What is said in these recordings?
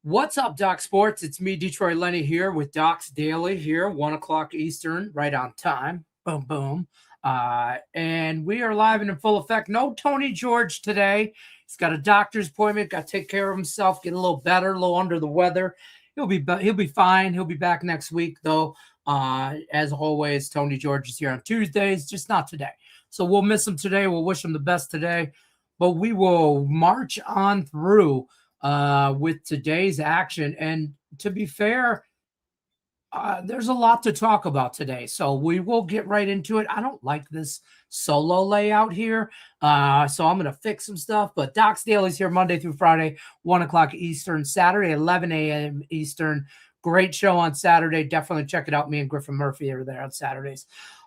What's up, Doc Sports? It's me, Detroit Lenny, here with Doc's Daily here, 1 o'clock Eastern, right on time. Boom, boom. And we are live and in full effect. No Tony George today. He's got a doctor's appointment, got to take care of himself, get a little better, a little under the weather. He'll be fine. He'll be back next week, though. As always, Tony George is here on Tuesdays, just not today. So we'll miss him today. We'll wish him the best today. But we will march on through with today's action. And to be fair, there's a lot to talk about today. So we will get right into it. I don't like this solo layout here. So I'm going to fix some stuff. But Doc's Daily's here Monday through Friday, 1 o'clock Eastern, Saturday, 11 a.m. Eastern. Great show on Saturday. Definitely check it out. Me and Griffin Murphy are there on Saturdays.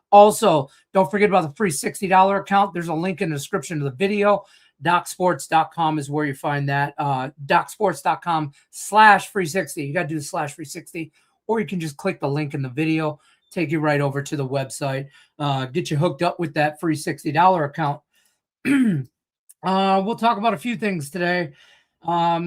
Also, don't forget about the free $60 account. There's a link in the description of the video. DocSports.com is where you find that. DocSports.com/free60. You got to do the /free60, or you can just click the link in the video, take you right over to the website, get you hooked up with that free $60 account. We'll talk about a few things today. I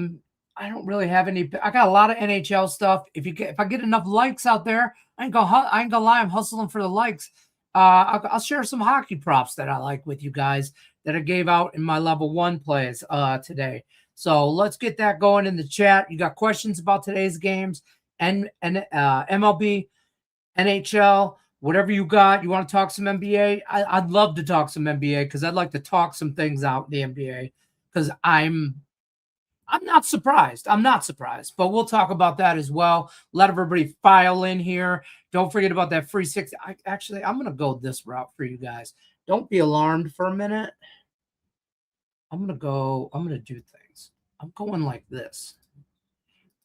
don't really have any. I got a lot of NHL stuff. If I get enough likes out there, I ain't gonna lie. I'm hustling for the likes. I'll share some hockey props that I like with you guys that I gave out in my level 1 plays today. So let's get that going in the chat. You got questions about today's games and MLB, NHL, whatever you got. You want to talk some NBA? I'd love to talk some NBA because I'd like to talk some things out in the NBA because I'm not surprised. I'm not surprised, but we'll talk about that as well. Let everybody file in here. Don't forget about that free 60. I'm going to go this route for you guys. Don't be alarmed for a minute. I'm going to do things. I'm going like this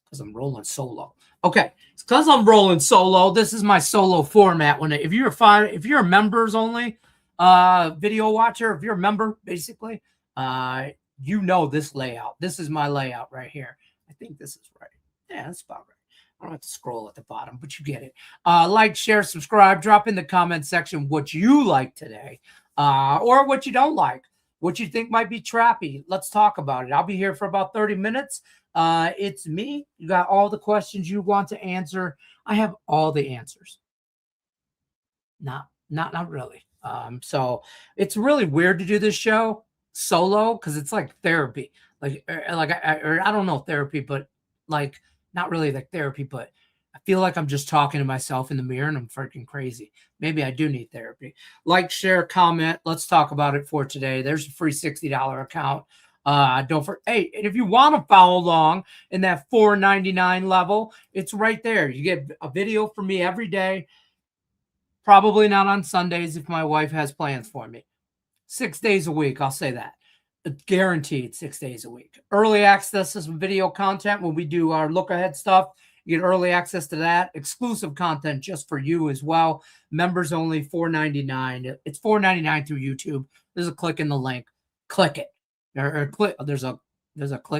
because I'm rolling solo. Okay. It's because I'm rolling solo. This is my solo format. If you're a members only video watcher, if you're a member, basically, you know this layout. This is my layout right here. I think this is right. Yeah, that's about right. I don't have to scroll at the bottom, but you get it. Like, share, subscribe. Drop in the comment section what you like today or what you don't like, what you think might be trappy. Let's talk about it. I'll be here for about 30 minutes. It's me. You got all the questions you want to answer. I have all the answers. Not really. So it's really weird to do this show solo because it's like therapy. I don't know therapy, but like not really like therapy, but I feel like I'm just talking to myself in the mirror and I'm freaking crazy. Maybe I do need therapy. Like, share, comment. Let's talk about it for today. There's a free $60 account. Hey, and if you want to follow along in that $4.99 level, it's right there. You get a video from me every day. Probably not on Sundays if my wife has plans for me. 6 days a week, I'll say that. Guaranteed 6 days a week. Early access to some video content when we do our look ahead stuff. You get early access to that. Exclusive content just for you as well. Members only, $4.99. It's $4.99 through YouTube. There's a click in the link. Click it. There's a click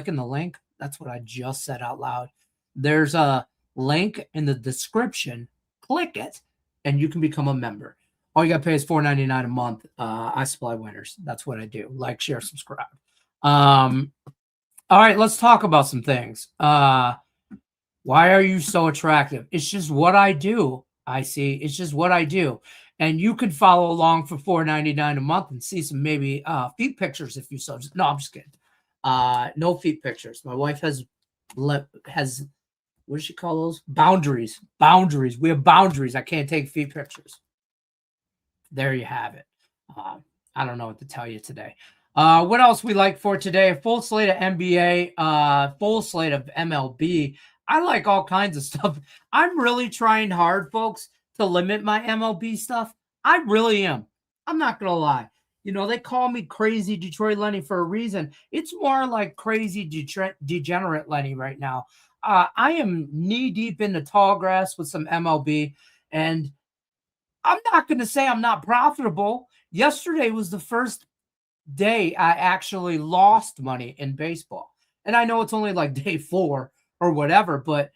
in the link. That's what I just said out loud. There's a link in the description. Click it, and you can become a member. All you got to pay is $4.99 a month. I supply winners. That's what I do. Like, share, subscribe. All right, let's talk about some things. Why are you so attractive? It's just what I do. It's just what I do. And you can follow along for $4.99 a month and see some maybe feet pictures if you so. No, I'm just kidding. No feet pictures. My wife has what does she call those? Boundaries. Boundaries. We have boundaries. I can't take feet pictures. There you have it. I don't know what to tell you today. What else we like for today? A full slate of NBA, full slate of MLB. I like all kinds of stuff. I'm really trying hard, folks, to limit my MLB stuff. I really am. I'm not going to lie. You know, they call me crazy Detroit Lenny for a reason. It's more like crazy degenerate Lenny right now. I am knee deep in the tall grass with some MLB, and I'm not going to say I'm not profitable. Yesterday was the first day I actually lost money in baseball. And I know it's only like day 4 or whatever, but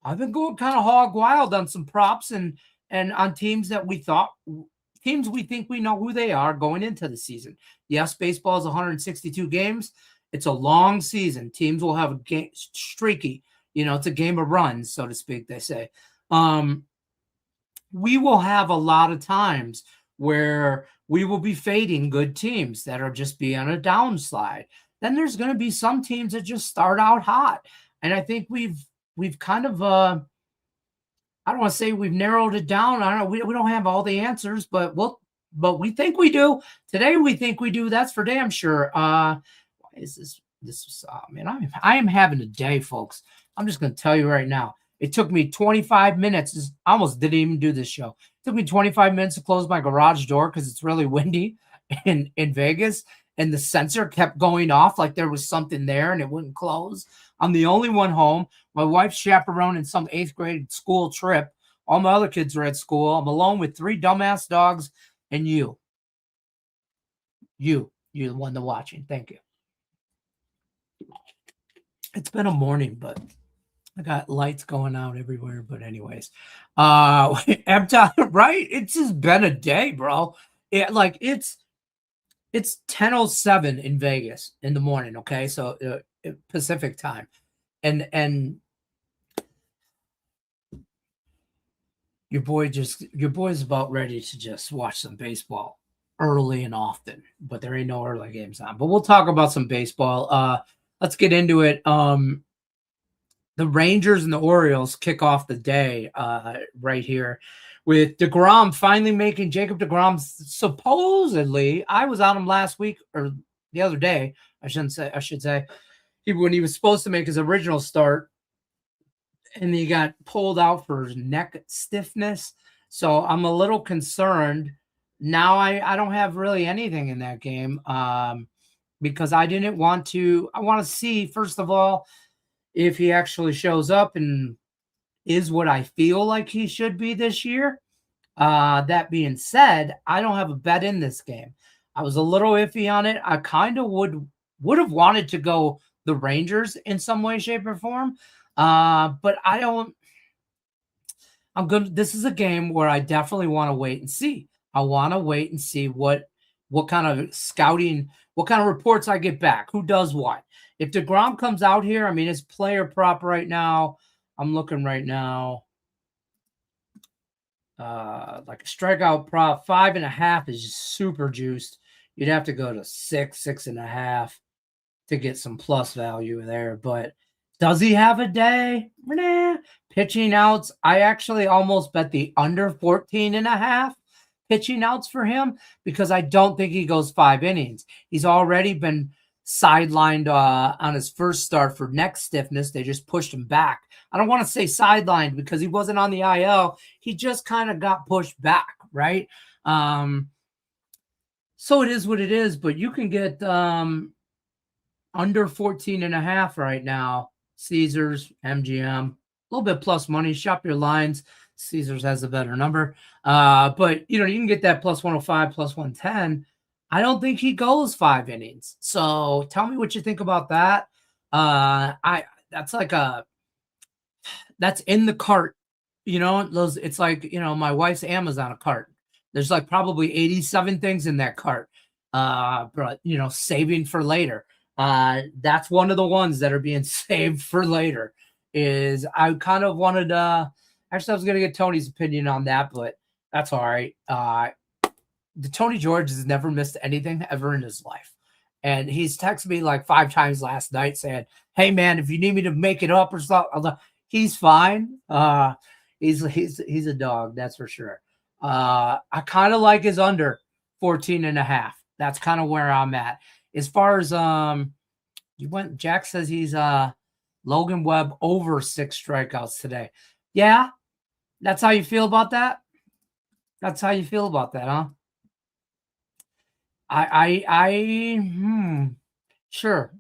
I've been going kind of hog wild on some props and on teams that we think we know who they are going into the season. Yes, baseball is 162 games. It's a long season. Teams will have a game streaky. It's a game of runs, so to speak, they say. We will have a lot of times where we will be fading good teams that are just be on a downslide. Then there's going to be some teams that just start out hot. And I think we've kind of I don't want to say we've narrowed it down. I don't know. We don't have all the answers, but we think we do. Today we think we do. That's for damn sure. Why is this man, I am having a day, folks. I'm just going to tell you right now. It took me 25 minutes. I almost didn't even do this show. It took me 25 minutes to close my garage door because it's really windy in Vegas. And the sensor kept going off like there was something there and it wouldn't close. I'm the only one home. My wife's chaperoning some 8th grade school trip. All my other kids are at school. I'm alone with 3 dumbass dogs and you. You're the one that's watching. Thank you. It's been a morning, but I got lights going out everywhere. But anyways, I'm telling, right? It's just been a day, bro. It's 10:07 in Vegas in the morning. Okay, so Pacific time, and your boy's about ready to just watch some baseball early and often, but there ain't no early games on. But we'll talk about some baseball. Let's get into it. The Rangers and the Orioles kick off the day right here with DeGrom finally making Jacob DeGrom supposedly. I was on him last week or the other day. I should say when he was supposed to make his original start, and he got pulled out for his neck stiffness. So I'm a little concerned. Now I don't have really anything in that game because I didn't want to. I want to see, first of all, if he actually shows up and is what I feel like he should be this year. That being said, I don't have a bet in this game. I was a little iffy on it. I kind of would have wanted to go the Rangers in some way, shape, or form. But I don't. I'm good. This is a game where I definitely want to wait and see. I want to wait and see what kind of scouting, what kind of reports I get back, who does what. If DeGrom comes out here, I mean, his player prop right now, I'm looking right now, like a strikeout prop, 5.5 is just super juiced. You'd have to go to 6.5 to get some plus value there. But does he have a day? Nah. Pitching outs, I actually almost bet the under 14.5 pitching outs for him because I don't think he goes 5 innings. He's already been sidelined on his first start for neck stiffness. They just pushed him back. I don't want to say sidelined because he wasn't on the IL. He just kind of got pushed back, right? So it is what it is, but you can get under 14.5 right now. Caesars, MGM, a little bit plus money. Shop your lines. Caesars has a better number. But, you can get that plus 105, plus 110. I don't think he goes 5 innings. So tell me what you think about that. That's in the cart, it's like, my wife's Amazon cart. There's like probably 87 things in that cart. But saving for later. That's one of the ones that are being saved for later. Is I kind of wanted actually I was gonna get Tony's opinion on that, but that's all right. The Tony George has never missed anything ever in his life. And he's texted me like 5 times last night saying, hey man, if you need me to make it up or something, he's fine. He's a dog, that's for sure. I kind of like his under 14.5. That's kind of where I'm at. As far as Jack says he's Logan Webb over 6 strikeouts today. Yeah, that's how you feel about that? That's how you feel about that, huh? Sure.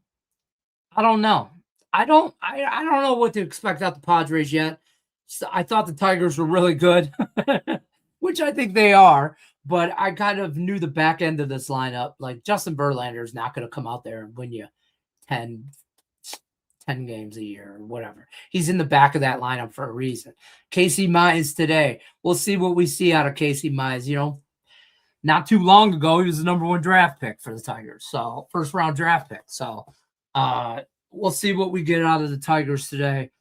I don't know. I don't know what to expect out the Padres yet. So I thought the Tigers were really good, which I think they are, but I kind of knew the back end of this lineup. Like Justin Verlander is not going to come out there and win you 10 games a year or whatever. He's in the back of that lineup for a reason. Casey Mize today. We'll see what we see out of Casey Mize. Not too long ago, he was the number 1 draft pick for the Tigers. So first round draft pick. So we'll see what we get out of the Tigers today.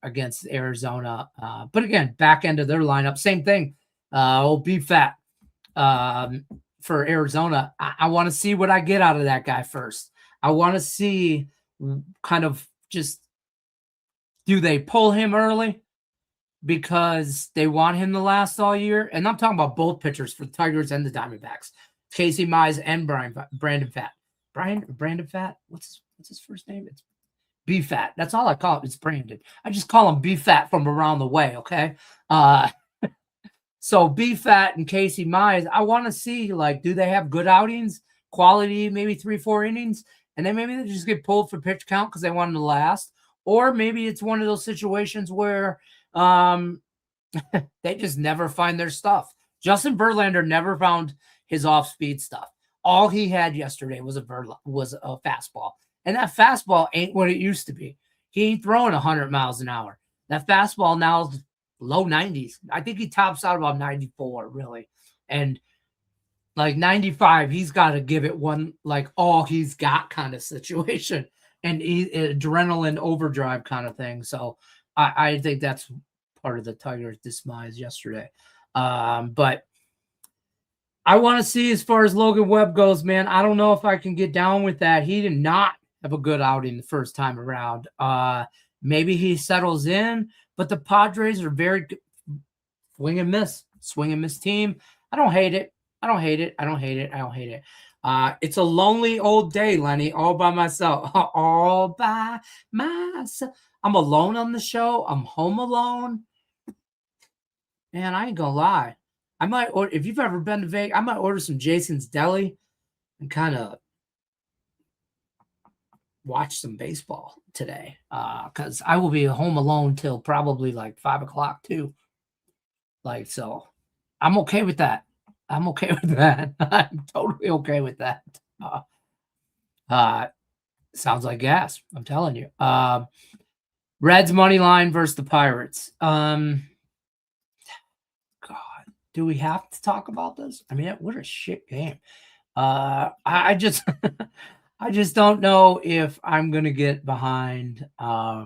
against Arizona. But again, back end of their lineup, same thing. B Fat for Arizona. I want to see what I get out of that guy first. I want to see kind of just, do they pull him early because they want him to last all year? And I'm talking about both pitchers for the Tigers and the Diamondbacks, Casey Mize and Brandon Fat. Brandon Fat? What's his first name? It's B Fat. That's all I call it. It's Brandon. I just call him B Fat from around the way, okay? So B Fat and Casey Mize, I want to see, like, do they have good outings, quality, maybe 3-4 innings, and then maybe they just get pulled for pitch count because they want them to last, or maybe it's one of those situations where they just never find their stuff. Justin Verlander never found his off-speed stuff. All he had yesterday was a fastball, and that fastball ain't what it used to be. He ain't throwing 100 miles an hour. That fastball now is low 90s. I think he tops out about 94, really. And like 95, he's got to give it one, like all he's got kind of situation, and adrenaline overdrive kind of thing. So I think that's part of the Tigers' demise yesterday. But I want to see, as far as Logan Webb goes, man, I don't know if I can get down with that. He did not have a good outing the first time around. Maybe he settles in, but the Padres are very good. Swing and miss team. I don't hate it. It's a lonely old day, Lenny, all by myself. All by myself. I'm alone on the show. I'm home alone. Man, I ain't gonna lie. I might order, if you've ever been to Vegas, I might order some Jason's Deli and kind of watch some baseball today, because I will be home alone till probably like 5 o'clock too. Like, so I'm okay with that. I'm totally okay with that. Sounds like gas. I'm telling you. Reds money line versus the Pirates. God, do we have to talk about this? I mean, what a shit game. I just I just don't know if I'm gonna get behind. Why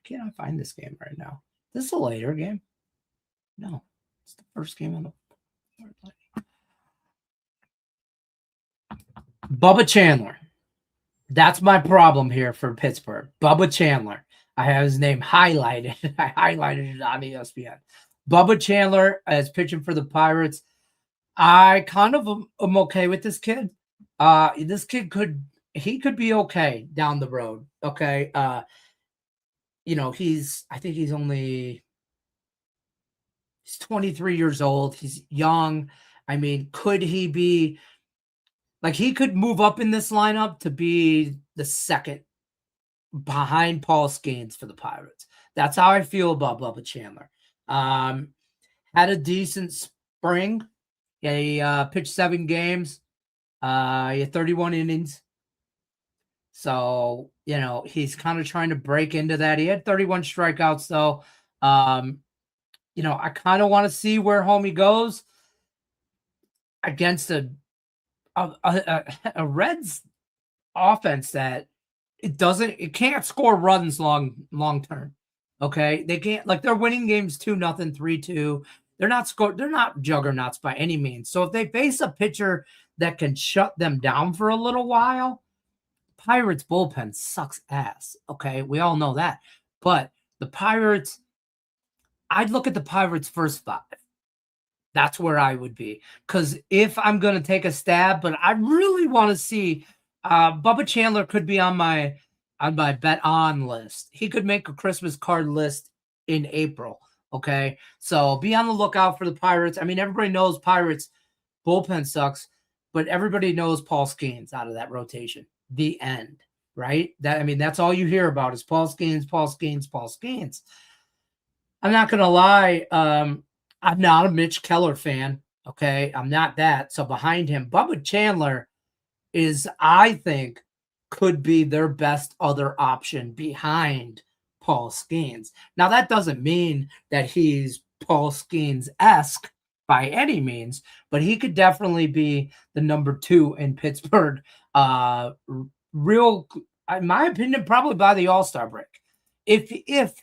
can't I find this game right now? This is a later game. No, it's the first game on the Bubba Chandler. That's my problem here for Pittsburgh. Bubba Chandler. I have his name highlighted. I highlighted it on ESPN. Bubba Chandler is pitching for the Pirates. I kind of am okay with this kid. This kid could be okay down the road. Okay. I think he's 23 years old. He's young. I mean, could he be like, he could move up in this lineup to be the second behind Paul Skeens for the Pirates. That's how I feel about Bubba Chandler. Had a decent spring. He pitched 7 games. He had 31 innings. So, he's kind of trying to break into that. He had 31 strikeouts, though. I kind of want to see where homie goes against a Reds offense that it can't score runs long term. Okay. They can't, like, they're winning games 2-0, 3-2. They're not juggernauts by any means. So if they face a pitcher that can shut them down for a little while, Pirates bullpen sucks ass. Okay. We all know that. But the Pirates, I'd look at the Pirates' first 5. That's where I would be. Because if I'm going to take a stab, but I really want to see, Bubba Chandler could be on my bet on list. He could make a Christmas card list in April. Okay. So be on the lookout for the Pirates. I mean, everybody knows Pirates bullpen sucks, but everybody knows Paul Skeens out of that rotation. The end. Right? That's all you hear about is Paul Skeens, Paul Skeens, Paul Skeens. I'm not going to lie. I'm not a Mitch Keller fan. Okay. I'm not that. So behind him, Bubba Chandler is, I think, could be their best other option behind Paul Skeens. Now, that doesn't mean that he's Paul Skeens-esque by any means, but he could definitely be the number 2 in Pittsburgh. In my opinion, probably by the All-Star break. if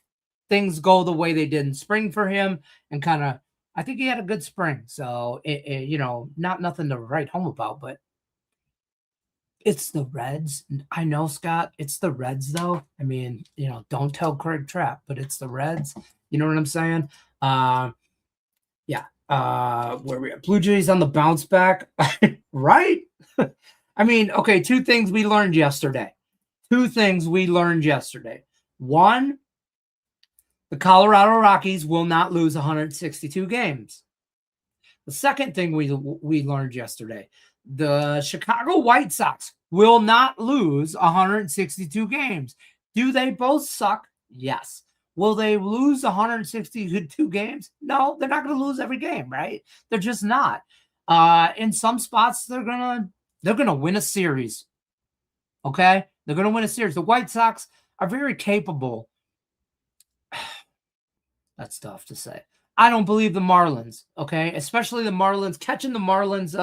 things go the way they did in spring for him, and kind of, I think he had a good spring. So not nothing to write home about, but it's the Reds. I know, Scott. It's the Reds, though. I mean, don't tell Craig Trapp, but it's the Reds. You know what I'm saying? Yeah. Where we at? Blue Jays on the bounce back, right? I mean, okay. Two things we learned yesterday. One, the Colorado Rockies will not lose 162 games. The second thing we learned yesterday, the Chicago White Sox will not lose 162 games. Do they both suck? Yes. Will they lose 162 games? No, they're not going to lose every game, right? They're just not. In some spots, they're gonna win a series. Okay, they're gonna win a series. The White Sox are very capable. That's tough to say. I don't believe the Marlins, okay? Especially the Marlins. Catching the Marlins,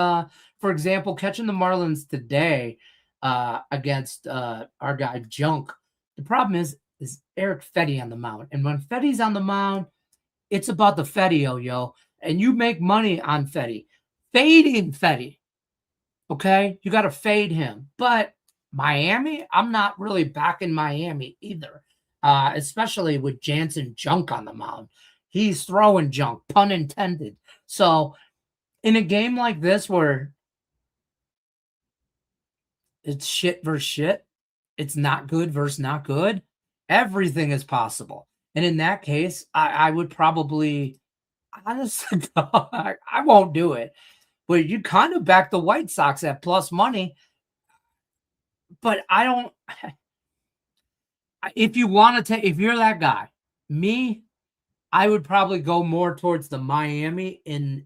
for example, catching the Marlins today against our guy Junk. The problem is Eric Fetty on the mound. And when Fetty's on the mound, it's about the Fetty, yo. And you make money on Fetty. Fading Fetty, okay? You got to fade him. But Miami, I'm not really backing Miami either. Especially with Jansen Junk on the mound. He's throwing junk, pun intended. So in a game like this where it's shit versus shit, it's not good versus not good, everything is possible. And in that case, I would probably, honestly, I won't do it. But you kind of back the White Sox at plus money. But I don't. If you want to take, if you're that guy, I would probably go more towards the Miami in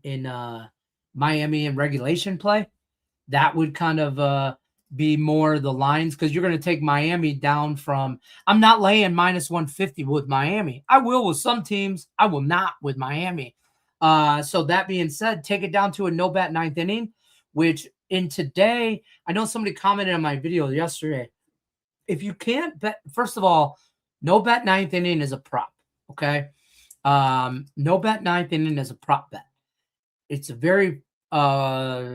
Miami in regulation play. That would kind of be more the lines, because you're going to take Miami down from. I'm not laying minus 150 with Miami. I will with some teams. I will not with Miami. So that being said, take it down to a no bet ninth inning, which in today, I know somebody commented on my video yesterday. If you can't bet, first of all, no bet ninth inning is a prop. Okay. No bet ninth inning is a prop bet. It's a very popular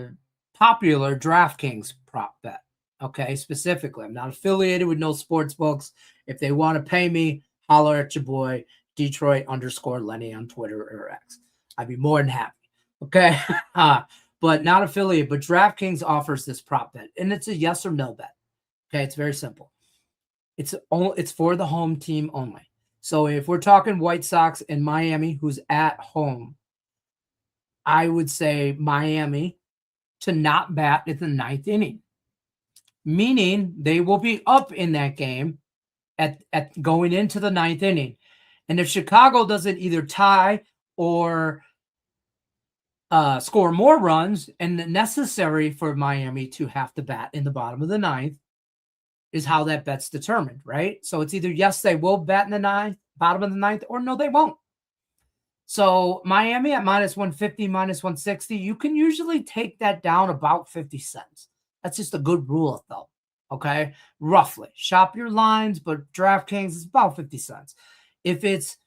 DraftKings prop bet. Okay. Specifically, I'm not affiliated with no sports books. If they want to pay me, holler at your boy, Detroit_Lenny on Twitter or X. I'd be more than happy. Okay. But not affiliated, but DraftKings offers this prop bet, and it's a yes or no bet. Okay. It's very simple. It's for the home team only. So if we're talking White Sox and Miami, who's at home, I would say Miami to not bat at the ninth inning, meaning they will be up in that game at going into the ninth inning. And if Chicago doesn't either tie or score more runs, and necessary for Miami to have to bat in the bottom of the ninth, is how that bet's determined, right? So it's either yes, they will bat in the ninth, bottom of the ninth, or no, they won't. So Miami at minus 150, minus 160, you can usually take that down about 50 cents. That's just a good rule, though. Okay, roughly shop your lines, but DraftKings is about 50 cents. If it's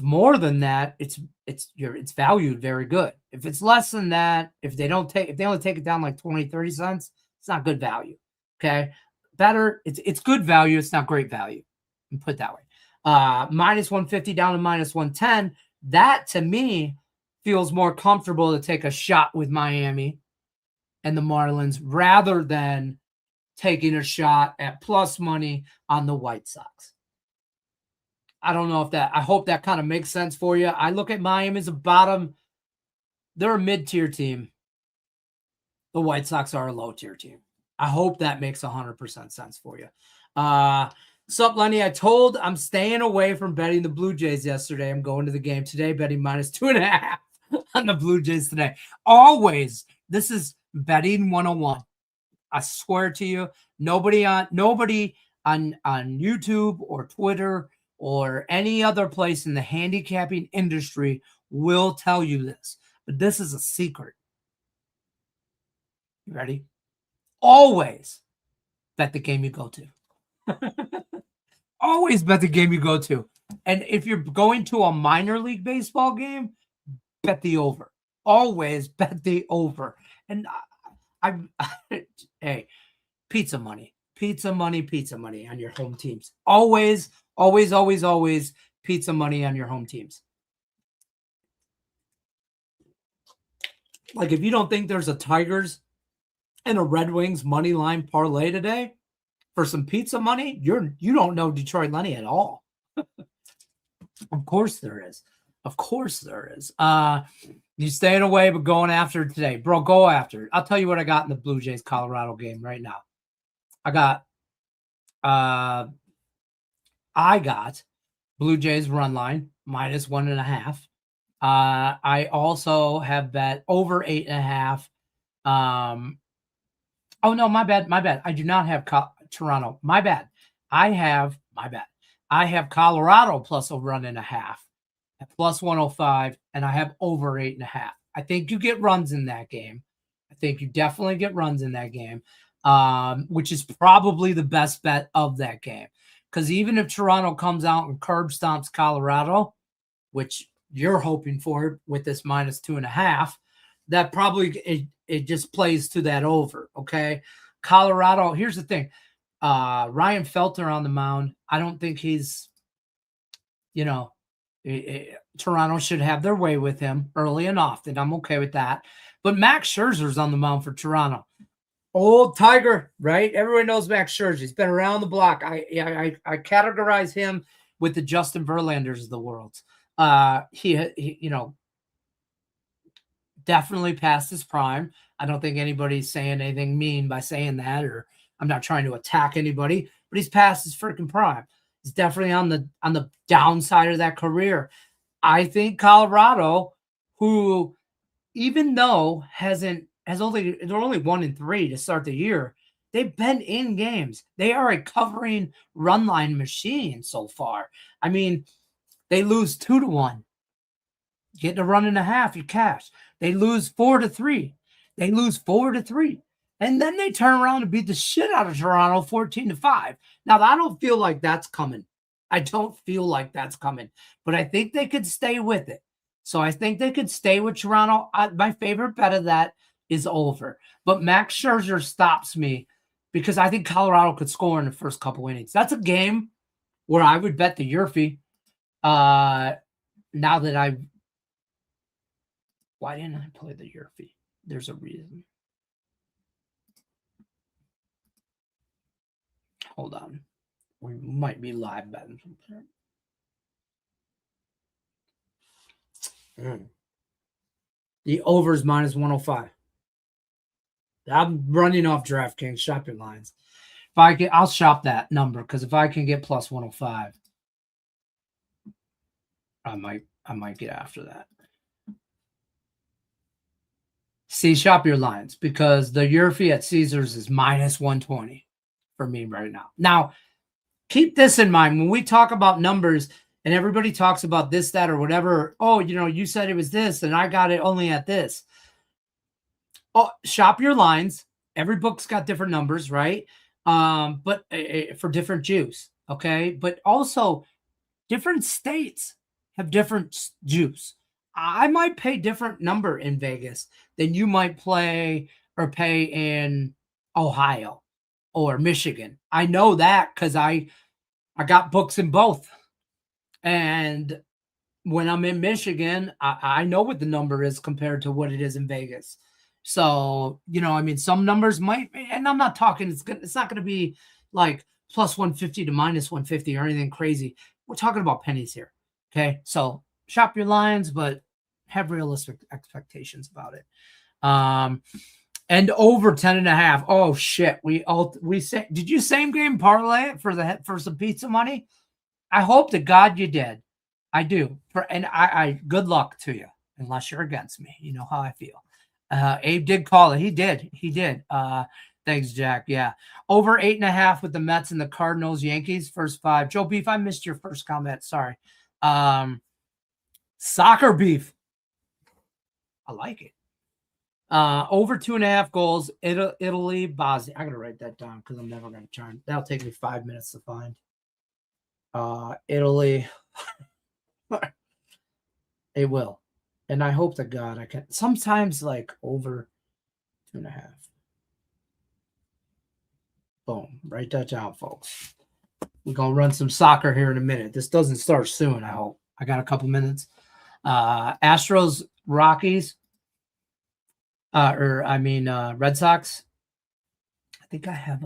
more than that, it's valued very good. If it's less than that, if they only take it down like 20, 30 cents, it's not good value. Okay. Better, it's good value, it's not great value. And put it that way. Minus 150 down to minus 110. That to me feels more comfortable to take a shot with Miami and the Marlins rather than taking a shot at plus money on the White Sox. I don't know I hope that kind of makes sense for you. I look at Miami as a bottom. They're a mid-tier team. The White Sox are a low-tier team. I hope that makes 100% sense for you. Sup, Lenny? I'm staying away from betting the Blue Jays yesterday. I'm going to the game today, betting minus 2.5 on the Blue Jays today. Always. This is betting 101. I swear to you, nobody on YouTube or Twitter or any other place in the handicapping industry will tell you this. But this is a secret. You ready? Always bet the game you go to. Always bet the game you go to. And if you're going to a minor league baseball game, bet the over. Always bet the over. And hey, pizza money on your home teams. Always, always, always, always pizza money on your home teams. Like if you don't think there's a Tigers and a Red Wings money line parlay today for some pizza money, you don't know Detroit Lenny at all. Of course there is. Of course there is. You staying away, but going after it today. Bro, go after it. I'll tell you what I got in the Blue Jays Colorado game right now. I got Blue Jays run line minus 1.5. I also have bet over 8.5. Oh no, my bad. I do not have Toronto. My bad. I have Colorado plus a 1.5 at plus 105, and I have over 8.5. I think you get runs in that game. I think you definitely get runs in that game, which is probably the best bet of that game. Because even if Toronto comes out and curb stomps Colorado, which you're hoping for with this minus 2.5, that probably it just plays to that over. Okay, Colorado. Here's the thing: Ryan Felter on the mound. I don't think he's, Toronto should have their way with him early and often. I'm okay with that. But Max Scherzer's on the mound for Toronto. Old Tiger, right? Everyone knows Max Scherzer. He's been around the block. I categorize him with the Justin Verlanders of the world. He definitely past his prime. I don't think anybody's saying anything mean by saying that, or I'm not trying to attack anybody, but he's past his freaking prime. He's definitely on the downside of that career. I think Colorado, who even though they're only 1-3 to start the year, they've been in games. They are a covering run line machine so far. I mean, they lose 2-1. Get a 1.5, you cash. They lose 4-3. They lose 4-3. And then they turn around and beat the shit out of Toronto 14-5. Now, I don't feel like that's coming. But I think they could stay with it. So I think they could stay with Toronto. My favorite bet of that is over. But Max Scherzer stops me because I think Colorado could score in the first couple innings. That's a game where I would bet the Yerfie. Now that why didn't I play the Yerfie? There's a reason. Hold on. We might be live betting. The over is minus 105. I'm running off DraftKings. Shop your lines. I'll shop that number because if I can get plus 105, I might get after that. See, shop your lines because the Yerfie at Caesars is minus 120 for me right now. Now, keep this in mind when we talk about numbers and everybody talks about this, that, or whatever. Oh, you said it was this and I got it only at this. Oh, shop your lines. Every book's got different numbers, right? But for different juice, okay? But also different states have different juice. I might pay different number in Vegas than you might pay in Ohio or Michigan. I know that because I got books in both. And when I'm in Michigan, I know what the number is compared to what it is in Vegas. So, some numbers might, and I'm not talking, it's not going to be like plus 150 to minus 150 or anything crazy. We're talking about pennies here. Okay. So shop your lines, but have realistic expectations about it. And over 10.5. Oh shit. Did you same game parlay it for some pizza money? I hope to God you did. I do. I good luck to you, unless you're against me. You know how I feel. Abe did call it. He did. Thanks, Jack. Yeah. Over 8.5 with the Mets and the Cardinals, Yankees, first 5. Joe Beef, I missed your first comment. Sorry. Soccer Beef. I like it. Over 2.5 goals. Italy, Bosnia. I got to write that down because I'm never going to turn. That'll take me 5 minutes to find. Italy. It will. And I hope to God I can. Sometimes like over 2.5. Boom. Write that down, folks. We're going to run some soccer here in a minute. This doesn't start soon, I hope. I got a couple minutes. Astros, Rockies. Red Sox. I think I have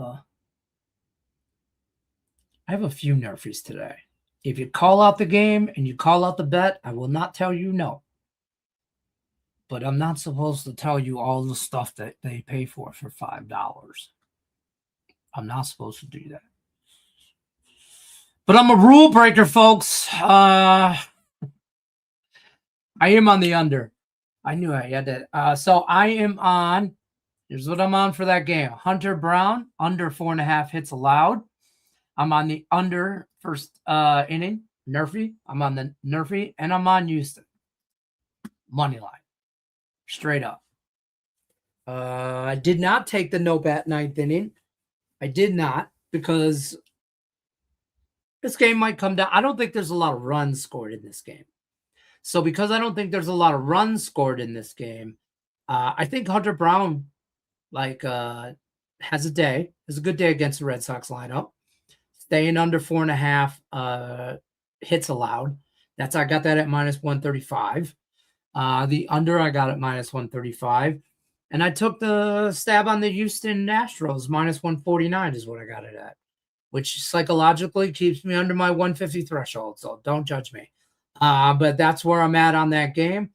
a few nerfies today. If you call out the game and you call out the bet, I will not tell you no. But I'm not supposed to tell you all the stuff that they pay for $5. I'm not supposed to do that. But I'm a rule breaker, folks. I am on the under. I knew I had that. So I am on. Here's what I'm on for that game. Hunter Brown, under 4.5 hits allowed. I'm on the under first inning. Nerfy. I'm on the Nerfy. And I'm on Houston. Money line. Straight up. I did not take the no bat ninth inning. I did not, because this game might come down. I don't think there's a lot of runs scored in this game. So because I don't think there's a lot of runs scored in this game, I think Hunter Brown has a good day against the Red Sox lineup. Staying under 4.5 hits allowed. I got that at minus 135. The under I got at minus 135. And I took the stab on the Houston Astros, minus 149 is what I got it at, which psychologically keeps me under my 150 threshold. So don't judge me. But that's where I'm at on that game.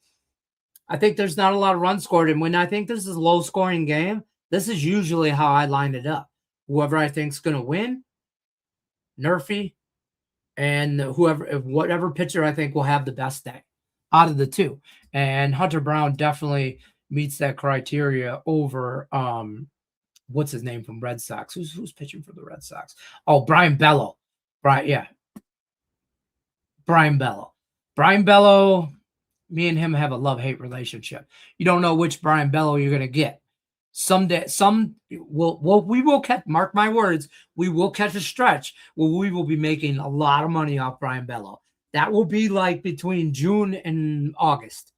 I think there's not a lot of runs scored. And when I think this is a low-scoring game, this is usually how I line it up. Whoever I think is going to win, Nerfy, and whatever pitcher I think will have the best day out of the two. And Hunter Brown definitely meets that criteria over what's his name from Red Sox? Who's pitching for the Red Sox? Oh, Brian Bello. Brian Bello. Brian Bello, me and him have a love-hate relationship. You don't know which Brian Bello you're going to get. Someday, we will catch, mark my words, we will catch a stretch where we will be making a lot of money off Brian Bello. That will be like between June and August.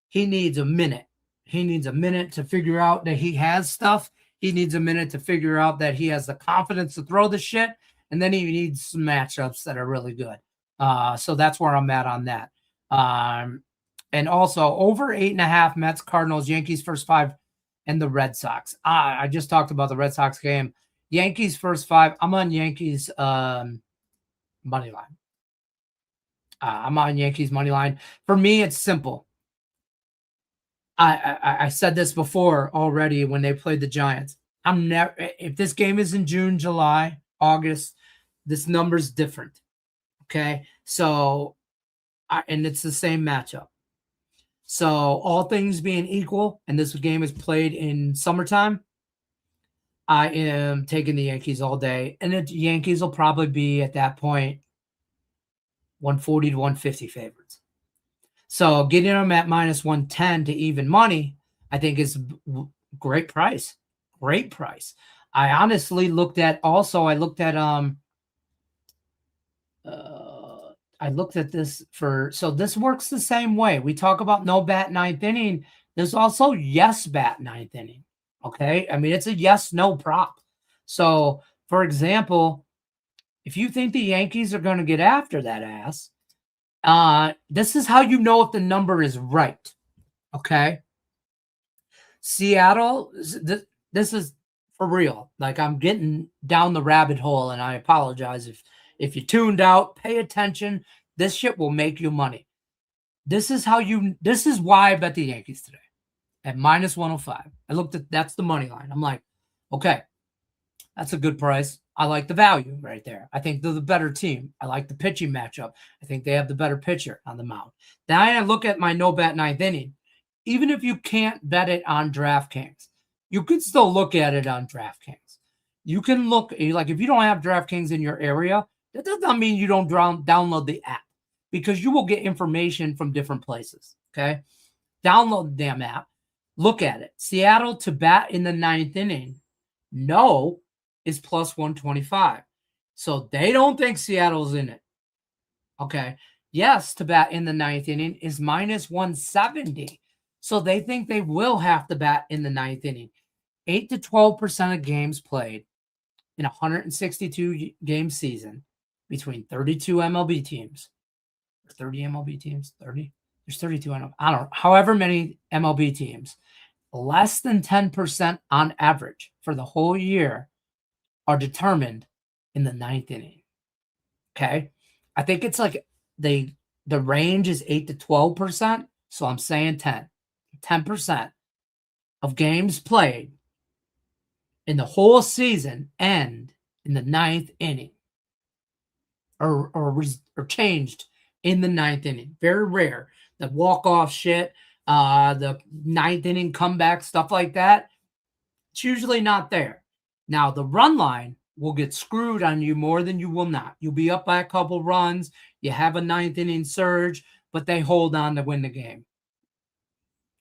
He needs a minute. He needs a minute to figure out that he has stuff. He needs a minute to figure out that he has the confidence to throw the shit. And then he needs some matchups that are really good. So that's where I'm at on that. And also over 8.5 Mets, Cardinals, Yankees first 5, and the Red Sox. I just talked about the Red Sox game. Yankees first 5. I'm on Yankees money line. I'm on Yankees money line. For me, it's simple. I said this before already when they played the Giants. If this game is in June, July, August, this number's different. Okay. So, and it's the same matchup. So all things being equal, and this game is played in summertime, I am taking the Yankees all day. And the Yankees will probably be at that point 140 to 150 favorites. So getting them at minus 110 to even money, I think is great price. Great price. I honestly looked at this so this works the same way. We talk about no bat ninth inning. There's also yes bat ninth inning. Okay. I mean, it's a yes, no prop. So for example, if you think the Yankees are going to get after that ass, this is how you know if the number is right. Okay. Seattle, this is for real. Like, I'm getting down the rabbit hole, and I apologize if you tuned out. Pay attention. This shit will make you money. This is why I bet the Yankees today at minus 105. I looked at, that's the money line. I'm like, okay, that's a good price. I like the value right there. I think they're the better team. I like the pitching matchup. I think they have the better pitcher on the mound. Then I look at my no bat ninth inning. Even if you can't bet it on DraftKings, you could still look at it on DraftKings. You can look, like, if you don't have DraftKings in your area, that does not mean you don't download the app, because you will get information from different places. Okay. Download the damn app. Look at it. Seattle to bat in the ninth inning. No is plus 125. So they don't think Seattle's in it. Okay. Yes, to bat in the 9th inning is minus 170. So they think they will have to bat in the 9th inning. 8 to 12% of games played in a 162 game season between 32 MLB teams. 30 MLB teams? 30? There's 32 MLB. I don't know. However many MLB teams. Less than 10% on average for the whole year are determined in the 9th inning. Okay. I think it's like the range is 8 to 12%. So I'm saying 10% of games played in the whole season end in the 9th inning or changed in the 9th inning. Very rare. The walk-off shit, the 9th inning comeback, stuff like that. It's usually not there. Now, the run line will get screwed on you more than you will not. You'll be up by a couple runs. You have a 9th inning surge, but they hold on to win the game.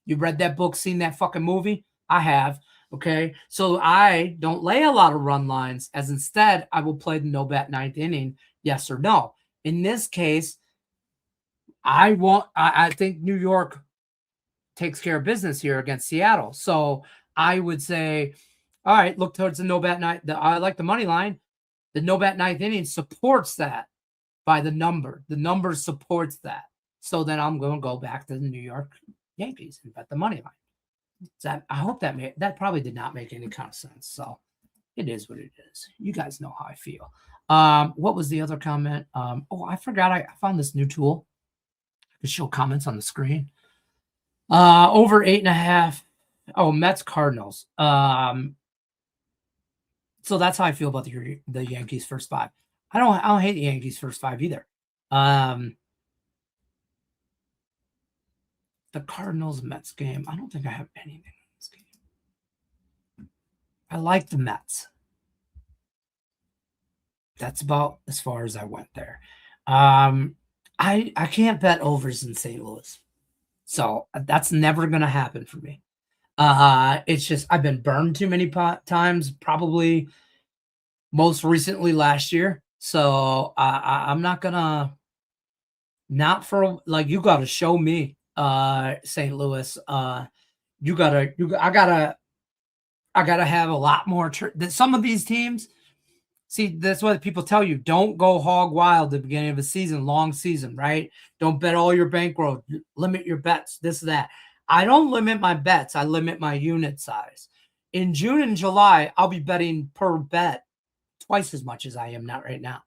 You read that book, seen that fucking movie? I have. Okay. So I don't lay a lot of run lines, as instead I will play the no bat 9th inning, yes or no. In this case, I think New York takes care of business here against Seattle. So I would say, all right, look towards the no bat night. I like the money line. The no bat 9th inning supports that by the number. The number supports that. So then I'm going to go back to the New York Yankees and bet the money line. I hope that probably did not make any kind of sense. So it is what it is. You guys know how I feel. What was the other comment? I forgot. I found this new tool to show comments on the screen. Over 8.5. Oh, Mets Cardinals. So that's how I feel about the Yankees first 5. I don't hate the Yankees first 5 either. The Cardinals Mets game. I don't think I have anything in this game. I like the Mets. That's about as far as I went there. I can't bet overs in St. Louis. So that's never going to happen for me. It's just I've been burned too many times, probably most recently last year. So I'm not going to, not for like, you got to show me St. Louis. I gotta have a lot more. Some of these teams, see, that's what people tell you. Don't go hog wild at the beginning of a season, long season, right? Don't bet all your bankroll. Limit your bets, this, that. I don't limit my bets. I limit my unit size. In June and July, I'll be betting per bet twice as much as I am not right now.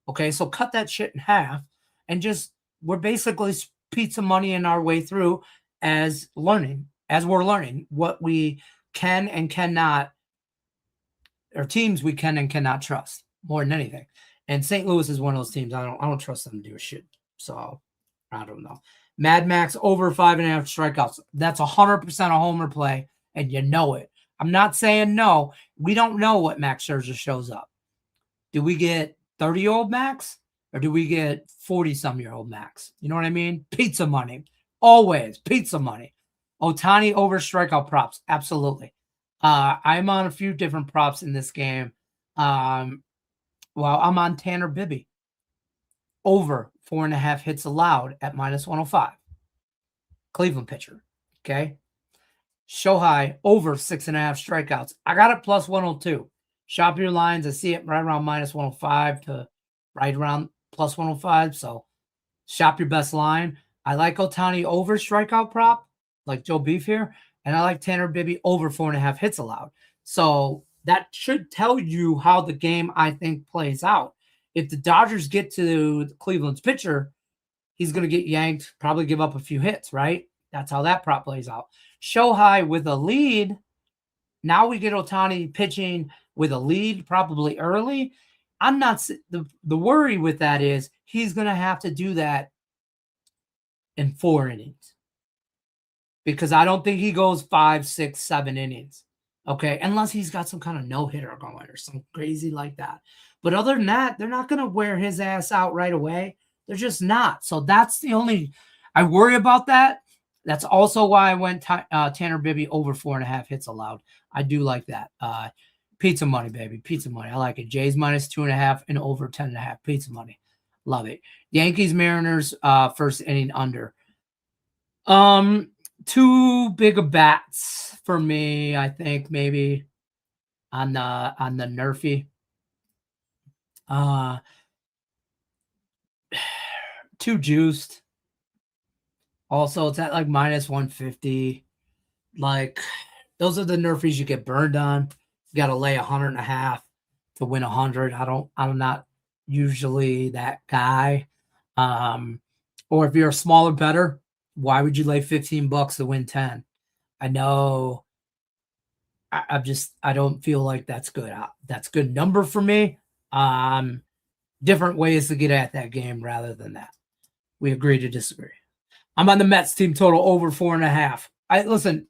Okay, so cut that shit in half and we're basically pizza money in our way through as we're learning what we can and cannot, or teams we can and cannot trust more than anything. And St. Louis is one of those teams I don't trust them to do a shit. So I don't know. Mad Max over 5.5 strikeouts. That's 100% a homer play, and you know it. I'm not saying no. We don't know what Max Scherzer shows up. Do we get 30-year-old Max, or do we get 40-some-year-old Max? You know what I mean? Pizza money. Always pizza money. Ohtani over strikeout props. Absolutely. I'm on a few different props in this game. I'm on Tanner Bibby. Over 4.5 hits allowed at minus 105. Cleveland pitcher. Okay. Shohei over 6.5 strikeouts. I got it plus 102. Shop your lines. I see it right around minus 105 to right around plus 105. So shop your best line. I like Ohtani over strikeout prop, like Joe Beef here. And I like Tanner Bibby over 4.5 hits allowed. So that should tell you how the game, I think, plays out. If the Dodgers get to Cleveland's pitcher, he's going to get yanked, probably give up a few hits, right? That's how that prop plays out. Shohei with a lead. Now we get Ohtani pitching with a lead, probably early. I'm not the worry with that is he's going to have to do that in 4 innings. Because I don't think he goes 5, 6, 7 innings. Okay. Unless he's got some kind of no-hitter going or something crazy like that. But other than that, they're not going to wear his ass out right away. They're just not. So that's the only, I worry about that. That's also why I went Tanner Bibby over 4.5 hits allowed. I do like that. Pizza money, baby. Pizza money. I like it. Jays -2.5 and over 10.5. Pizza money. Love it. Yankees, Mariners, first inning under. Too big of bats for me, I think, maybe on the Nerfy. Too juiced. Also, it's at like -150. Like, those are the Nerfies you get burned on. You got to lay 100.5 to win 100. I'm not usually that guy. Or if you're a smaller bettor, why would you lay $15 to win 10? I know. I don't feel like that's good. That's good number for me. Different ways to get at that game rather than that. We agree to disagree. I'm on the Mets team total over 4.5. Listen,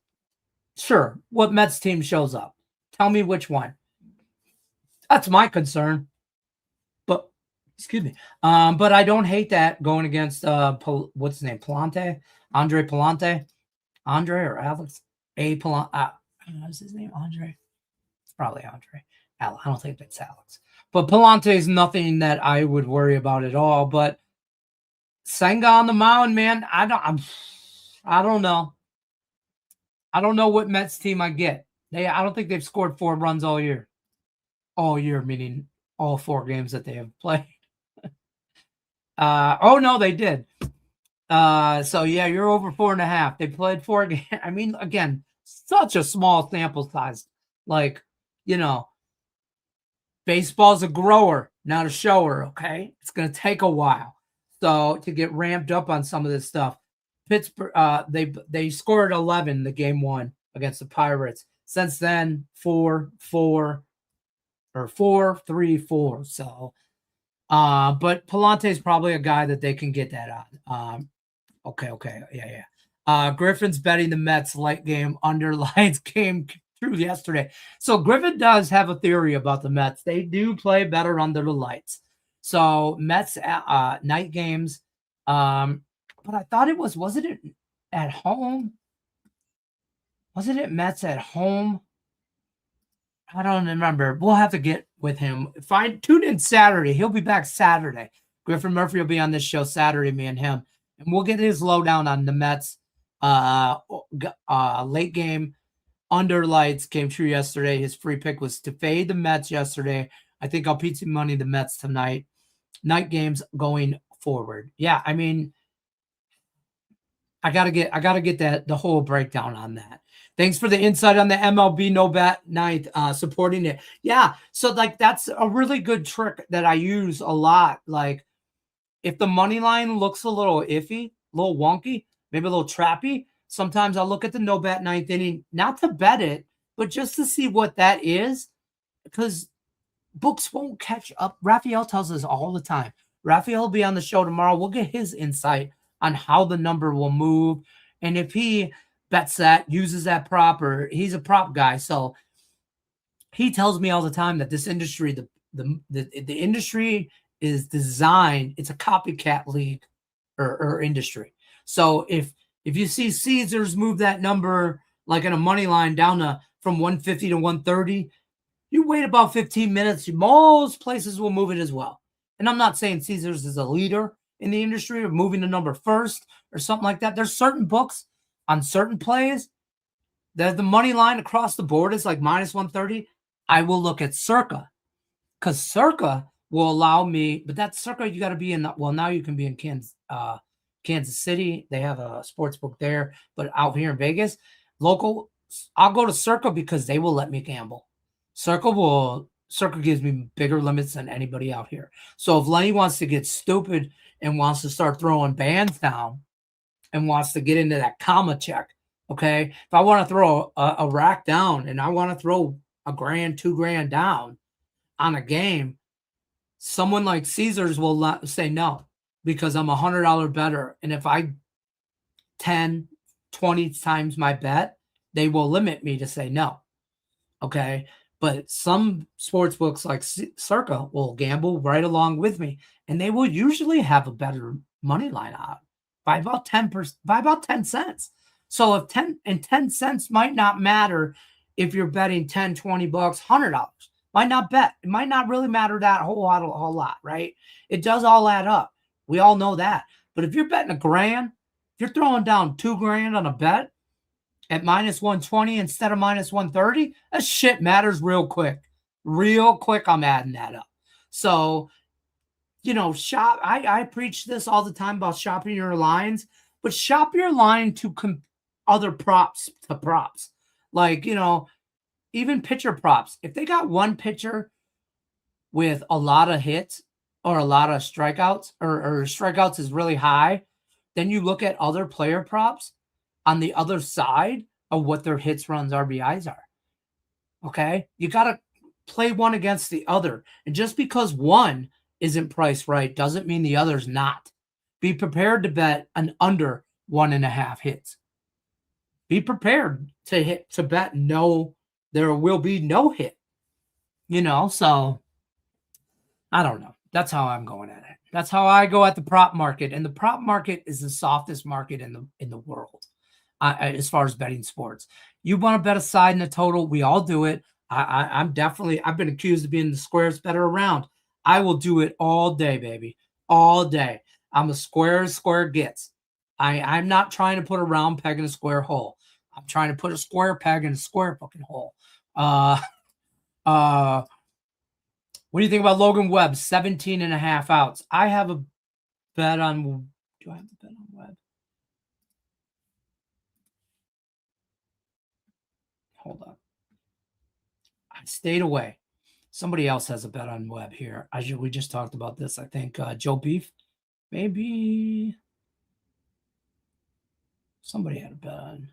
sure, what Mets team shows up? Tell me which one. That's my concern. But excuse me. But I don't hate that going against what's his name? Palante? Andre Palante? Andre or Alex? Palante. What's his name? Andre? It's probably Andre. I don't think it's Alex. But Palante is nothing that I would worry about at all. But Senga on the mound, man, I don't know. I don't know what Mets team I get. I don't think they've scored 4 runs all year. All year, meaning all 4 games that they have played. Oh no, they did. So yeah, you're over 4.5. They played 4 games. I mean, again, such a small sample size. Like, baseball's a grower, not a shower. Okay, it's gonna take a while. So to get ramped up on some of this stuff, Pittsburgh, they scored 11 the game 1 against the Pirates. Since then, 4-3-4. So, but Palante is probably a guy that they can get that on. Okay, yeah. Griffin's betting the Mets late game under lights came through yesterday. So Griffin does have a theory about the Mets. They do play better under the lights. So Mets night games. But I thought wasn't it at home? Wasn't it Mets at home? I don't remember. We'll have to get with him. Tune in Saturday. He'll be back Saturday. Griffin Murphy will be on this show Saturday, me and him. And we'll get his lowdown on the Mets. Late game under lights came true yesterday. His free pick was to fade the Mets yesterday. I think I'll pizza money the Mets tonight. Night games going forward. Yeah, I mean, I gotta get the whole breakdown on that. Thanks for the insight on the MLB No Bet Night, supporting it. Yeah, so like that's a really good trick that I use a lot. Like if the money line looks a little iffy, a little wonky, maybe a little trappy, sometimes I'll look at the No Bet ninth inning, not to bet it, but just to see what that is, because books won't catch up. Raphael tells us all the time. Raphael will be on the show tomorrow. We'll get his insight on how the number will move. And if he bets that, uses that prop, or he's a prop guy. So he tells me all the time that this industry, the industry is designed, it's a copycat league or industry. So if you see Caesars move that number like in a money line down from 150 to 130, you wait about 15 minutes, most places will move it as well. And I'm not saying Caesars is a leader in the industry or moving the number first or something like that. There's certain books on certain plays that the money line across the board is like -130. I will look at Circa because Circa will allow me, but that Circa, you got to be in, now you can be in Kansas City. They have a sports book there, but out here in Vegas, local, I'll go to Circa because they will let me gamble. Circa gives me bigger limits than anybody out here. So if Lenny wants to get stupid and wants to start throwing bands down and wants to get into that comma check, okay? If I want to throw a rack down and I want to throw $1,000, $2,000 down on a game, someone like Caesars will say no because I'm $100 better. And if I 10, 20 times my bet, they will limit me to say no, okay? But some sports books like Circa will gamble right along with me, and they will usually have a better money line out by about 10 cents. So if 10 cents might not matter if you're betting 10, 20 bucks, $100. Might not bet. It might not really matter that whole lot, right? It does all add up. We all know that. But if you're betting $1,000, if you're throwing down $2,000 on a bet at minus 120 instead of minus 130, that shit matters real quick. Real quick, I'm adding that up. So, shop. I preach this all the time about shopping your lines, but shop your line to other props to props. Like, even pitcher props. If they got one pitcher with a lot of hits or a lot of strikeouts, or strikeouts is really high, then you look at other player props on the other side of what their hits, runs, RBIs are. Okay? You got to play one against the other. And just because one isn't priced right doesn't mean the other's not. Be prepared to bet an under 1.5 hits. Be prepared to bet no, there will be no hit. So I don't know. That's how I'm going at it. That's how I go at the prop market. And the prop market is the softest market in the world as far as betting sports. You want to bet a side in a total, we all do it. I've been accused of being the squarest better around. I will do it all day, baby. All day. I'm a square gets. I'm not trying to put a round peg in a square hole. I'm trying to put a square peg in a square fucking hole. What do you think about Logan Webb? 17.5 outs. I have a bet on. Do I have a bet on Webb? Hold on. I stayed away. Somebody else has a bet on Webb here. We just talked about this. I think Joe Beef, maybe. Somebody had a bet on.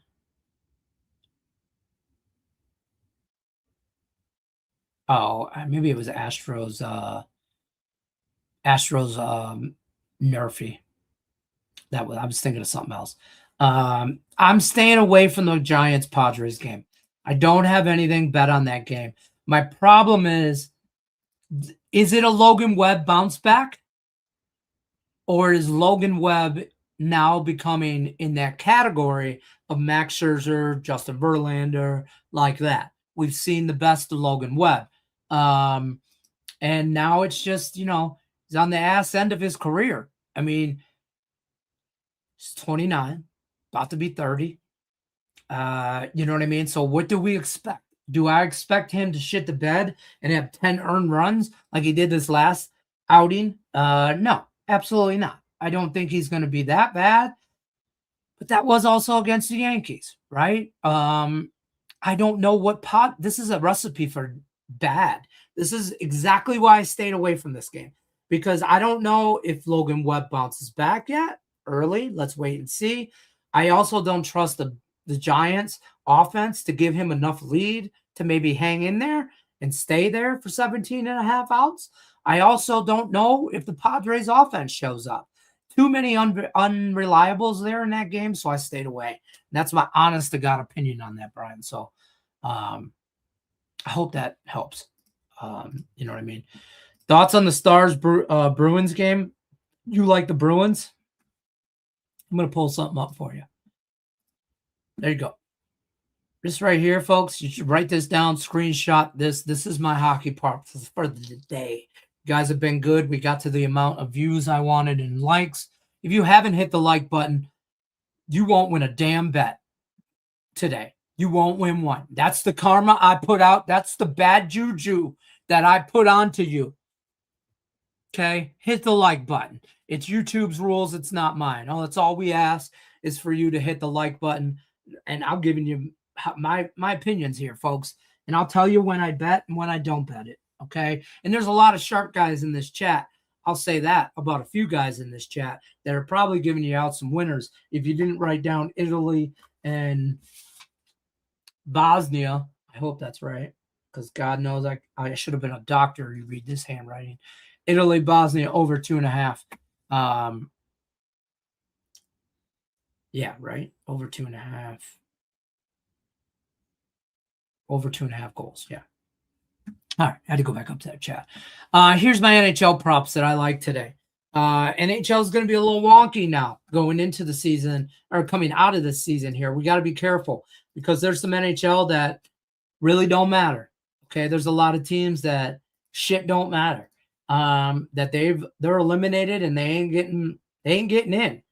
Oh, maybe it was Astros. Nerfy. I was thinking of something else. I'm staying away from the Giants-Padres game. I don't have anything bet on that game. My problem is it a Logan Webb bounce back? Or is Logan Webb now becoming in that category of Max Scherzer, Justin Verlander, like that? We've seen the best of Logan Webb. And now it's just, he's on the ass end of his career. I mean, he's 29, about to be 30. You know what I mean? So what do we expect? Do I expect him to shit the bed and have 10 earned runs like he did this last outing? No, absolutely not. I don't think he's going to be that bad. But that was also against the Yankees, right? I don't know this is a recipe for bad. This is exactly why I stayed away from this game, because I don't know if Logan Webb bounces back yet early. Let's wait and see. I also don't trust the Giants offense to give him enough lead to maybe hang in there and stay there for 17.5 outs. I also don't know if the Padres offense shows up. Too many unreliables there in that game, so I stayed away. And that's my honest to God opinion on that, Brian. So I hope that helps. You know what I mean? Thoughts on the Stars Bruins game? You like the Bruins? I'm going to pull something up for you. There you go. This right here, folks, you should write this down, screenshot this. This is my hockey part for the day. You guys have been good. We got to the amount of views I wanted and likes. If you haven't hit the like button, you won't win a damn bet today. You won't win one. That's the karma I put out. That's the bad juju that I put onto you. Okay? Hit the like button. It's YouTube's rules. It's not mine. Oh, that's all we ask is for you to hit the like button. And I'm giving you my opinions here, folks. And I'll tell you when I bet and when I don't bet it. Okay? And there's a lot of sharp guys in this chat. I'll say that about a few guys in this chat that are probably giving you out some winners. If you didn't write down Italy and Bosnia, I hope that's right, because God knows I should have been a doctor. You read this handwriting. Italy, Bosnia over 2.5. Yeah, right. Over 2.5. Over 2.5 goals. Yeah. All right, I had to go back up to that chat. Here's my NHL props that I like today. NHL is going to be a little wonky now going into the season or coming out of the season here. We got to be careful because there's some NHL that really don't matter. Okay, there's a lot of teams that shit don't matter. That they're eliminated and they ain't getting in.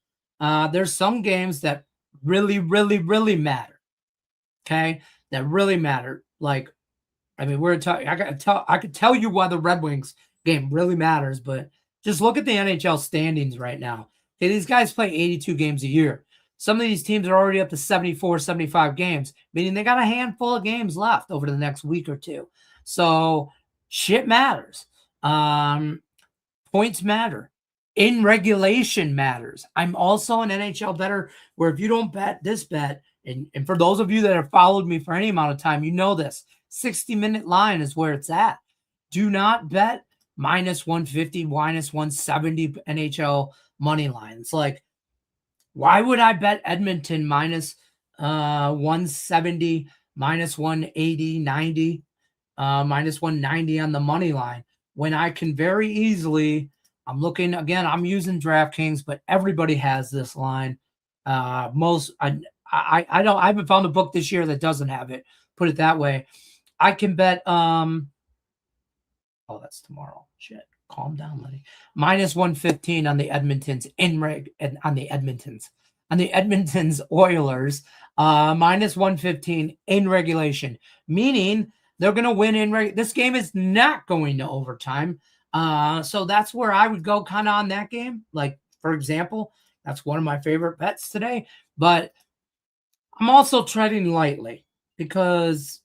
There's some games that really, really, really matter. Okay, that really matter. Like, I mean, I could tell you why the Red Wings game really matters, but just look at the NHL standings right now. Okay, these guys play 82 games a year. Some of these teams are already up to 74, 75 games, meaning they got a handful of games left over the next week or two. So shit matters. Points matter. In regulation matters. I'm also an NHL bettor where if you don't bet this bet, and for those of you that have followed me for any amount of time, you know this. 60-minute line is where it's at. Do not bet minus 150, minus 170 NHL money line. It's like, why would I bet Edmonton minus 170, minus 180, 90, minus 190 on the money line when I can very easily, I'm looking again, I'm using DraftKings, but everybody has this line. I haven't found a book this year that doesn't have it. Put it that way. I can bet oh, that's tomorrow. Shit. Calm down, Lenny. Minus 115 on the Edmontons on the Edmontons Oilers. Minus 115 in regulation, meaning they're going to win in this game is not going to overtime. So that's where I would go kind of on that game. Like, for example, that's one of my favorite bets today, but I'm also treading lightly because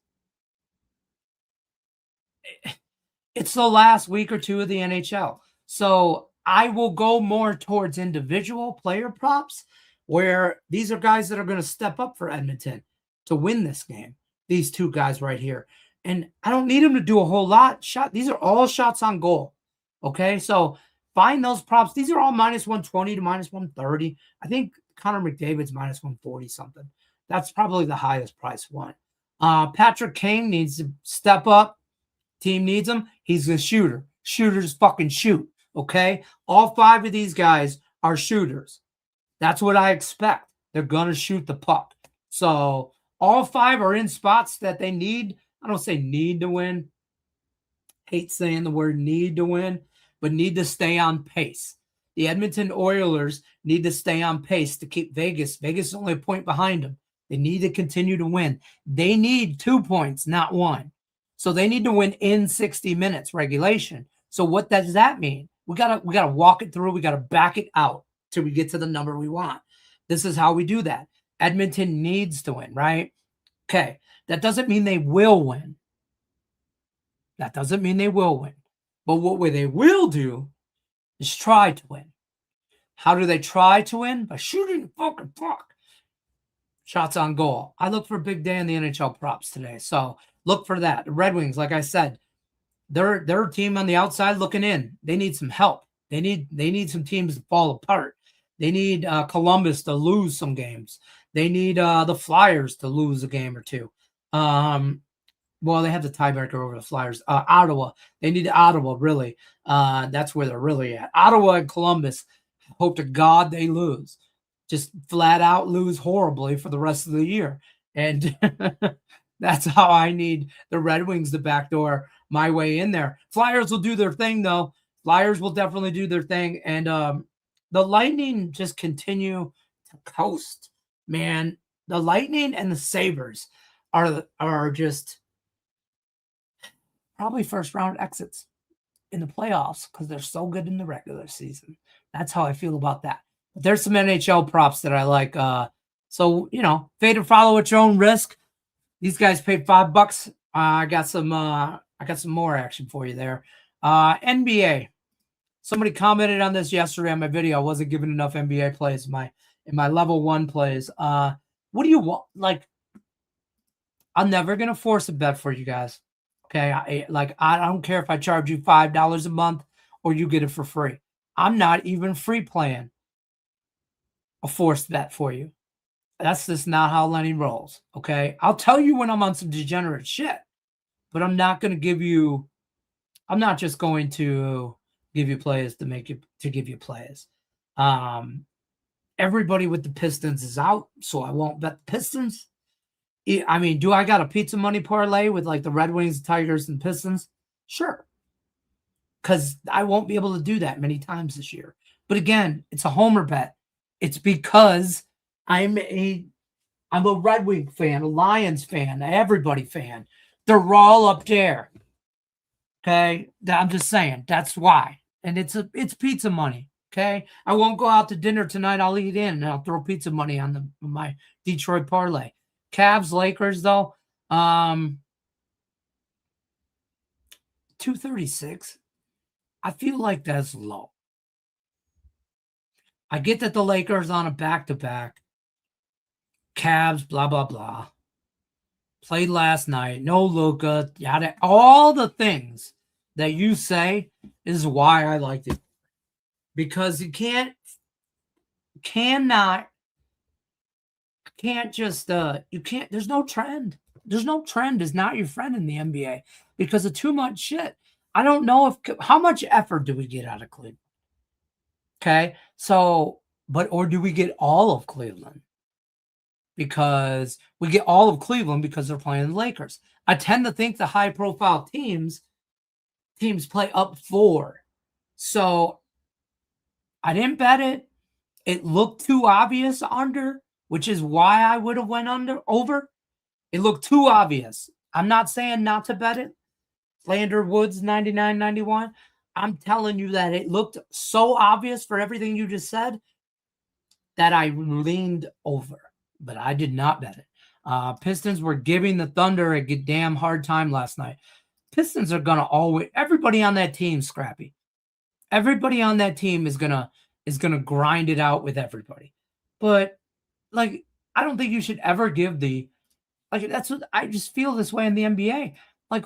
it's the last week or two of the NHL. So I will go more towards individual player props where these are guys that are going to step up for Edmonton to win this game. These two guys right here. And I don't need them to do a whole lot. These are all shots on goal. Okay, so find those props. These are all minus 120 to minus 130. I think Connor McDavid's minus 140 something. That's probably the highest price one. Patrick Kane needs to step up. Team needs him. He's a shooter. Shooters fucking shoot. Okay, all 5 of these guys are shooters. That's what I expect. They're gonna shoot the puck. So all 5 are in spots that they need. I don't say need to win. Hate saying the word need to win, but need to stay on pace. The Edmonton Oilers need to stay on pace to keep Vegas. Vegas is only a point behind them. They need to continue to win. They need 2 points, not 1. So they need to win in 60 minutes regulation. So what does that mean? We gotta walk it through. We gotta back it out till we get to the number we want. This is how we do that. Edmonton needs to win, right? Okay. That doesn't mean they will win. That doesn't mean they will win. But what they will do is try to win. How do they try to win? By shooting the fucking puck. Shots on goal. I look for a big day in the NHL props today. So look for that. The Red Wings, like I said, they're a team on the outside looking in. They need some help. They need some teams to fall apart. They need Columbus to lose some games. They need the Flyers to lose a game or two. Well, they have the tiebreaker over the Flyers. Ottawa. They need Ottawa, really. That's where they're really at. Ottawa and Columbus, hope to God they lose. Just flat out lose horribly for the rest of the year. And that's how I need the Red Wings to backdoor my way in there. Flyers will do their thing, though. Flyers will definitely do their thing. And the Lightning just continue to coast, man. The Lightning and the Sabres are just probably first-round exits in the playoffs because they're so good in the regular season. That's how I feel about that. But there's some NHL props that I like. So, fade and follow at your own risk. These guys paid $5. I got some more action for you there. NBA. Somebody commented on this yesterday on my video. I wasn't giving enough NBA plays in my level 1 plays. What do you want? Like, I'm never gonna force a bet for you guys. Okay, I don't care if I charge you $5 a month or you get it for free. I'm not even free playing a forced bet for you. That's just not how Lenny rolls. Okay, I'll tell you when I'm on some degenerate shit, but I'm not going to give you. I'm not just going to give you plays to give you plays. Everybody with the Pistons is out, so I won't bet the Pistons. I mean, do I got a pizza money parlay with like the Red Wings, Tigers, and Pistons? Sure. Because I won't be able to do that many times this year. But again, it's a homer bet. It's because I'm a Red Wing fan, a Lions fan, everybody fan. They're all up there. Okay, I'm just saying that's why, and it's pizza money. Okay, I won't go out to dinner tonight. I'll eat in and I'll throw pizza money on my Detroit parlay. Cavs, Lakers though, 236. I feel like that's low. I get that the Lakers on a back-to-back. Cavs, blah blah blah. Played last night. No Luka. Yada. All the things that you say is why I liked it. Because you can't just there's no trend. There's no trend is not your friend in the NBA because of too much shit. I don't know how much effort do we get out of Cleveland? Okay. So, or do we get all of Cleveland? Because we get all of Cleveland because they're playing the Lakers. I tend to think the high profile teams play up 4. So I didn't bet it. It looked too obvious under, which is why I would have went over. It looked too obvious. I'm not saying not to bet it. Lander Woods 99.91. I'm telling you that it looked so obvious for everything you just said that I leaned over, but I did not bet it. Pistons were giving the Thunder a damn hard time last night. Pistons are gonna always. Everybody on that team, scrappy. Everybody on that team is gonna grind it out with everybody. But like, I don't think you should ever give that's what I just feel this way in the NBA. Like,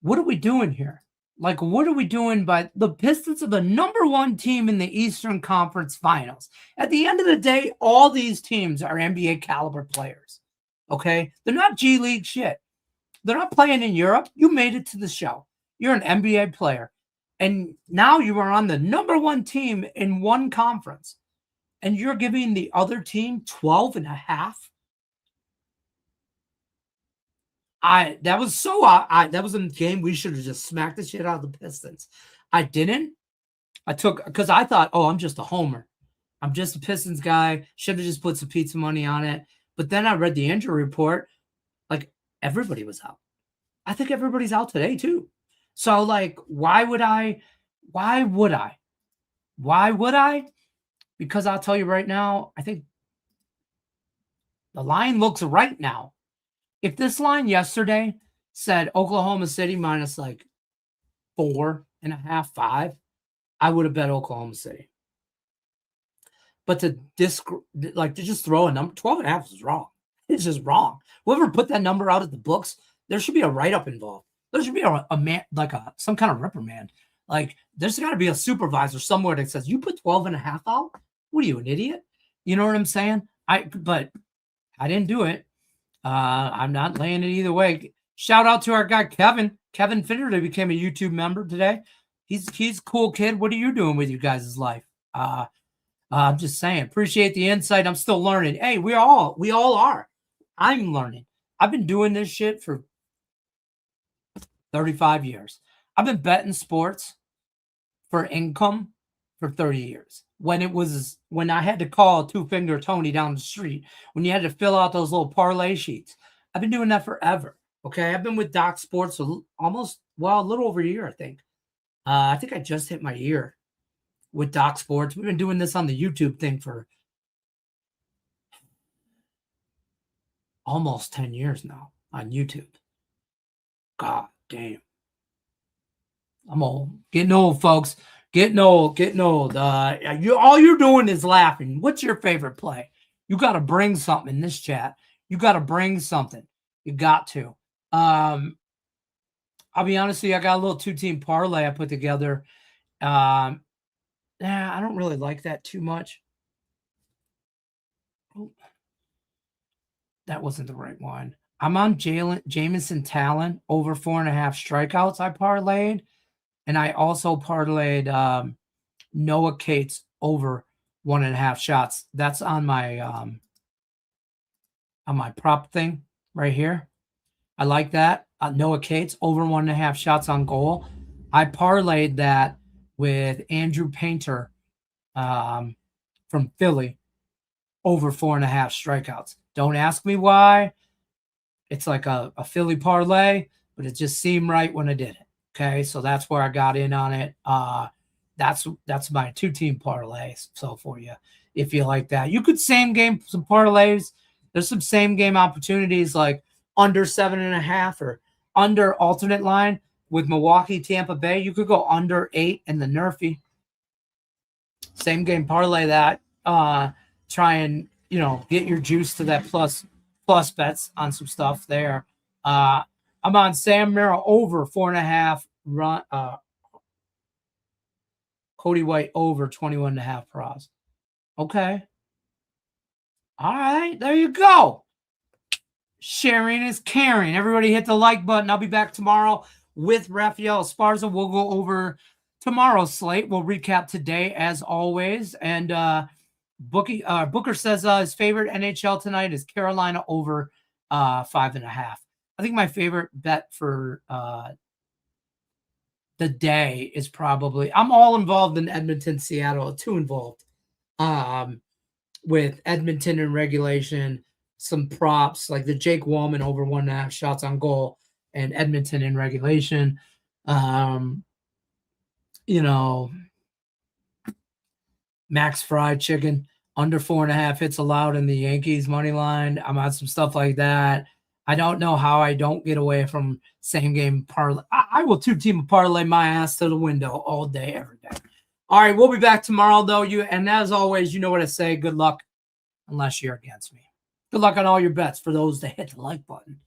what are we doing here? Like, what are we doing? By the Pistons are the number 1 team in the Eastern Conference Finals. At the end of the day, all these teams are NBA caliber players. Okay? They're not G League shit. They're not playing in Europe. You made it to the show. You're an NBA player. And now you are on the number 1 team in one conference. And you're giving the other team 12.5. That was a game we should have just smacked the shit out of the Pistons. I didn't. Because I thought, I'm just a homer. I'm just a Pistons guy. Should have just put some pizza money on it. But then I read the injury report. Like, everybody was out. I think everybody's out today too. So like, why would I? Because I'll tell you right now, I think the line looks right now. If this line yesterday said Oklahoma City minus like 4.5, 5, I would have bet Oklahoma City. But to just throw a number, 12.5 is wrong. It's just wrong. Whoever put that number out at the books, there should be a write-up involved. There should be a man, like some kind of reprimand. Like, there's got to be a supervisor somewhere that says, you put 12.5 out? What are you, an idiot? You know what I'm saying? But I didn't do it. I'm not laying it either way. Shout out to our guy, Kevin. Kevin Finnerty became a YouTube member today. He's a cool kid. What are you doing with you guys' life? I'm just saying, appreciate the insight. I'm still learning. Hey, we all are. I'm learning. I've been doing this shit for 35 years. I've been betting sports for income for 30 years. When I had to call Two-Finger Tony down the street, when you had to fill out those little parlay sheets. I've been doing that forever. Okay. I've been with Doc Sports a little over a year, I think. I think I just hit my year with Doc Sports. We've been doing this on the YouTube thing for almost 10 years now on YouTube. God damn. I'm old. Getting old, folks. Getting old. All you're doing is laughing. What's your favorite play? You got to bring something in this chat. You got to bring something. You got to. I'll be honest with you. I got a little 2-team parlay I put together. I don't really like that too much. Oh, that wasn't the right one. I'm on Jamison Talon over 4.5 strikeouts. I parlayed. And I also parlayed Noah Cates over 1.5 shots. That's on my prop thing. right here. I like that. Noah Cates over 1.5 shots on goal. I parlayed that with Andrew Painter from Philly over 4.5 strikeouts. Don't ask me why. It's like a Philly parlay, but it just seemed right when I did it. Okay, so that's where I got in on it. That's my 2-team parlay. So for you, if you like that, you could same game some parlays. There's some same game opportunities like under 7.5 or under alternate line with Milwaukee, Tampa Bay. You could go under 8 in the Nerfy. Same game parlay that. Try and get your juice to that plus bets on some stuff there. I'm on Sam Merrill over 4.5 run. Cody White over 21.5 pros. Okay. All right, there you go. Sharing is caring. Everybody hit the like button. I'll be back tomorrow with Rafael Esparza. We'll go over tomorrow's slate. We'll recap today as always. And Booker says his favorite NHL tonight is Carolina over 5.5. I think my favorite bet for the day is probably, I'm all involved in Edmonton, Seattle, too involved with Edmonton in regulation, some props like the Jake Wallman over 1.5 shots on goal and Edmonton in regulation. Max Fried Chicken under 4.5 hits allowed in the Yankees money line. I'm on some stuff like that. I don't know how I don't get away from same game parlay. I will 2-team parlay my ass to the window all day, every day. All right, we'll be back tomorrow, though. And as always, you know what I say. Good luck, unless you're against me. Good luck on all your bets for those that hit the like button.